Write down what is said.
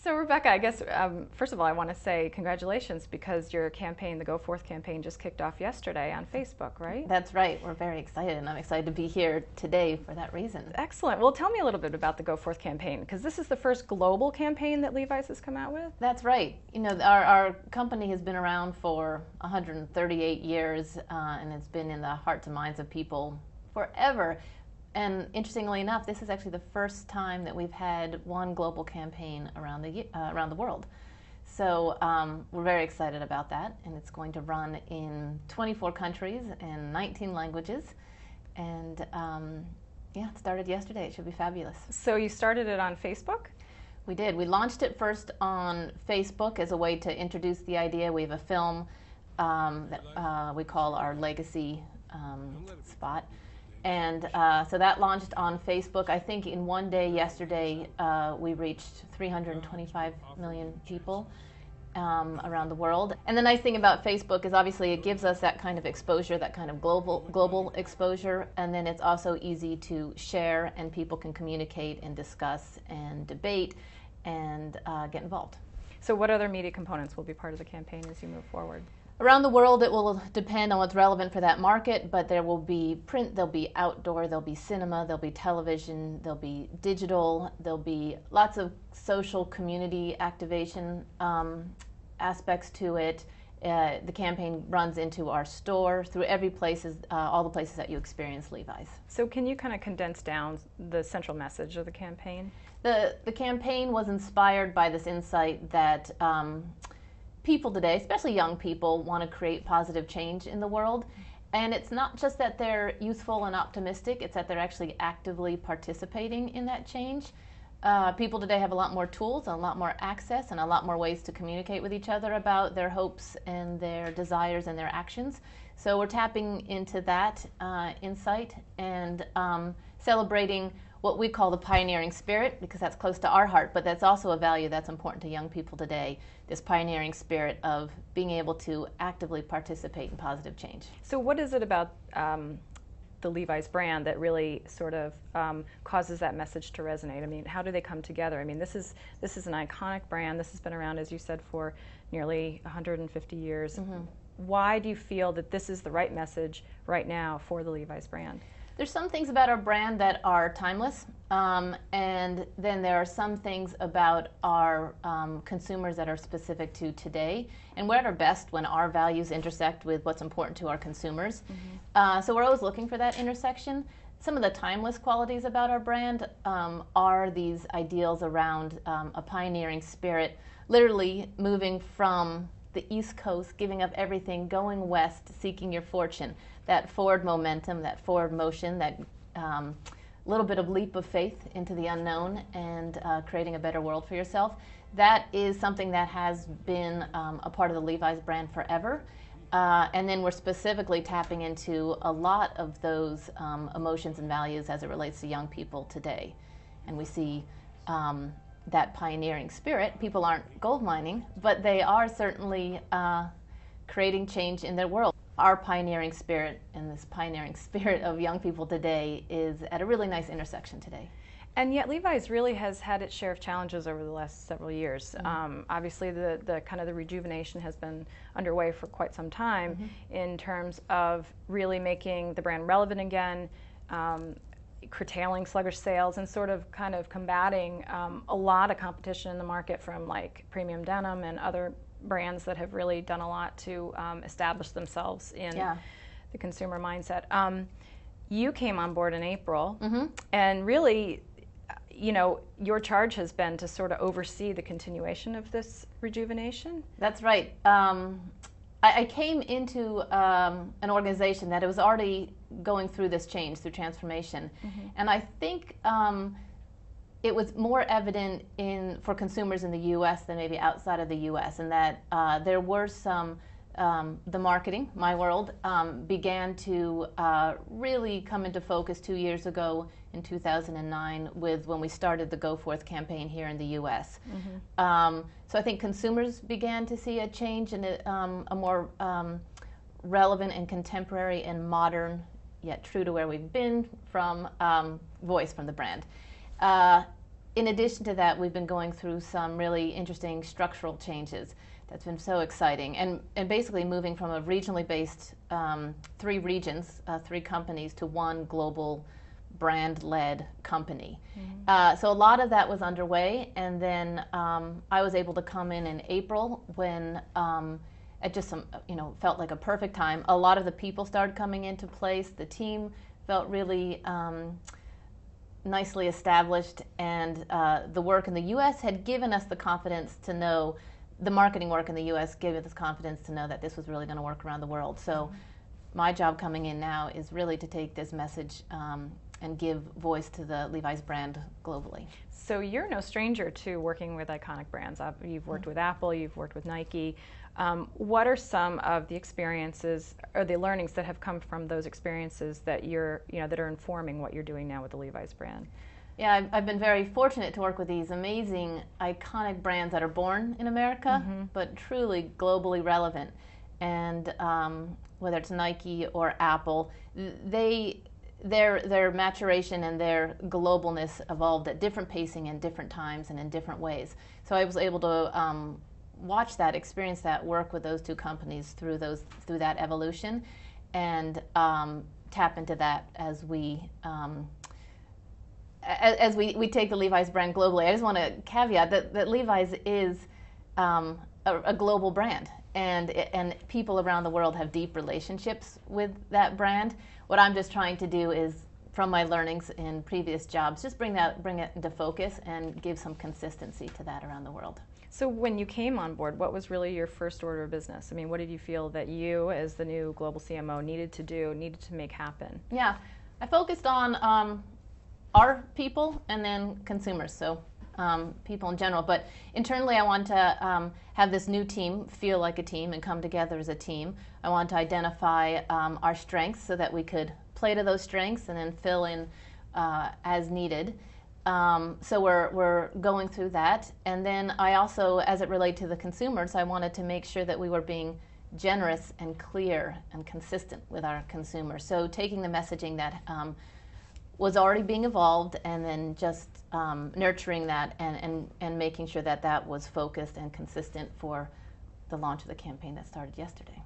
So Rebecca, I guess first of all, I want to say congratulations because your campaign, the Go Forth campaign, just kicked off yesterday on Facebook, right? That's right. We're very excited, and I'm excited to be here today for that reason. Excellent. Well, tell me a little bit about the Go Forth campaign because this is the first global campaign that Levi's has come out with. That's right. You know, our company has been around for 138 years, and it's been in the hearts and minds of people forever. And interestingly enough, this is actually the first time that we've had one global campaign around the world. So we're very excited about that, and it's going to run in 24 countries and 19 languages. And yeah, it started yesterday. It should be fabulous. So you started it on Facebook? We did. We launched it first on Facebook as a way to introduce the idea. We have a film that we call our Legacy spot. And so that launched on Facebook. I think in one day yesterday we reached 325 million people around the world. And the nice thing about Facebook is obviously it gives us that kind of exposure, that kind of global exposure, and then it's also easy to share and people can communicate and discuss and debate and get involved. So what other media components will be part of the campaign as you move forward? Around the world, it will depend on what's relevant for that market, but there will be print, there'll be outdoor, there'll be cinema, there'll be television, there'll be digital, there'll be lots of social community activation aspects to it. The campaign runs into our store, through every places, all the places that you experience Levi's. So can you kind of condense down the central message of the campaign? The campaign was inspired by this insight that people today, especially young people, want to create positive change in the world. And it's not just that they're youthful and optimistic, it's that they're actually actively participating in that change. People today have a lot more tools and a lot more access and a lot more ways to communicate with each other about their hopes and their desires and their actions. So we're tapping into that insight and celebrating what we call the pioneering spirit, because that's close to our heart, but that's also a value that's important to young people today, this pioneering spirit of being able to actively participate in positive change. So what is it about the Levi's brand that really sort of causes that message to resonate? I mean, how do they come together? I mean, this is an iconic brand. This has been around, as you said, for nearly 150 years. Mm-hmm. Why do you feel that this is the right message right now for the Levi's brand? There's some things about our brand that are timeless, and then there are some things about our consumers that are specific to today. And we're at our best when our values intersect with what's important to our consumers. Mm-hmm. So we're always looking for that intersection. Some of the timeless qualities about our brand are these ideals around a pioneering spirit, literally moving from the East Coast, giving up everything, going west, seeking your fortune. That forward momentum, that forward motion, that little bit of leap of faith into the unknown and creating a better world for yourself. That is something that has been a part of the Levi's brand forever. And then we're specifically tapping into a lot of those emotions and values as it relates to young people today. And we see that pioneering spirit. People aren't gold mining, but they are certainly creating change in their world. Our pioneering spirit and this pioneering spirit of young people today is at a really nice intersection today. And yet Levi's really has had its share of challenges over the last several years. Mm-hmm. Obviously the kind of the rejuvenation has been underway for quite some time. Mm-hmm. In terms of really making the brand relevant again, curtailing sluggish sales and sort of kind of combating a lot of competition in the market from like premium denim and other brands that have really done a lot to establish themselves in the consumer mindset. You came on board in April, mm-hmm. and really, you know, your charge has been to sort of oversee the continuation of this rejuvenation. That's right. I came into an organization that it was already going through this change, through transformation, mm-hmm. and I think it was more evident for consumers in the U.S. than maybe outside of the U.S. and that there were some, the marketing, my world, began to really come into focus 2 years ago in 2009 with when we started the Go Forth campaign here in the U.S. Mm-hmm. So I think consumers began to see a change in a more relevant and contemporary and modern, yet true to where we've been from, voice from the brand. in addition to that, we've been going through some really interesting structural changes. That's been so exciting, and basically moving from a regionally based 3 regions, 3 companies, to one global brand-led company. So a lot of that was underway, and then I was able to come in April when it just felt like a perfect time. A lot of the people started coming into place. The team felt really nicely established, and the work in the U.S. had given us the confidence to know, the marketing work in the U.S. gave us confidence to know that this was really going to work around the world. So my job coming in now is really to take this message and give voice to the Levi's brand globally. So you're no stranger to working with iconic brands. You've worked with Apple, you've worked with Nike. What are some of the experiences or the learnings that have come from those experiences that that are informing what you're doing now with the Levi's brand? Yeah, I've been very fortunate to work with these amazing, iconic brands that are born in America, but truly globally relevant. And whether it's Nike or Apple, their maturation and their globalness evolved at different pacing and different times and in different ways. So I was able to watch that, experience that, work with those 2 companies through that evolution, and tap into that as we take the Levi's brand globally. I just want to caveat that Levi's is a global brand, and people around the world have deep relationships with that brand. What I'm just trying to do is, from my learnings in previous jobs, just bring it into focus and give some consistency to that around the world. So when you came on board, what was really your first order of business? I mean, what did you feel that you, as the new global CMO, needed to make happen? Yeah, I focused on our people and then consumers, so people in general. But internally, I want to have this new team feel like a team and come together as a team. I want to identify our strengths so that we could play to those strengths and then fill in as needed. So we're going through that. And then I also, as it related to the consumers, I wanted to make sure that we were being generous and clear and consistent with our consumers. So taking the messaging that was already being evolved and then just nurturing that and making sure that that was focused and consistent for the launch of the campaign that started yesterday.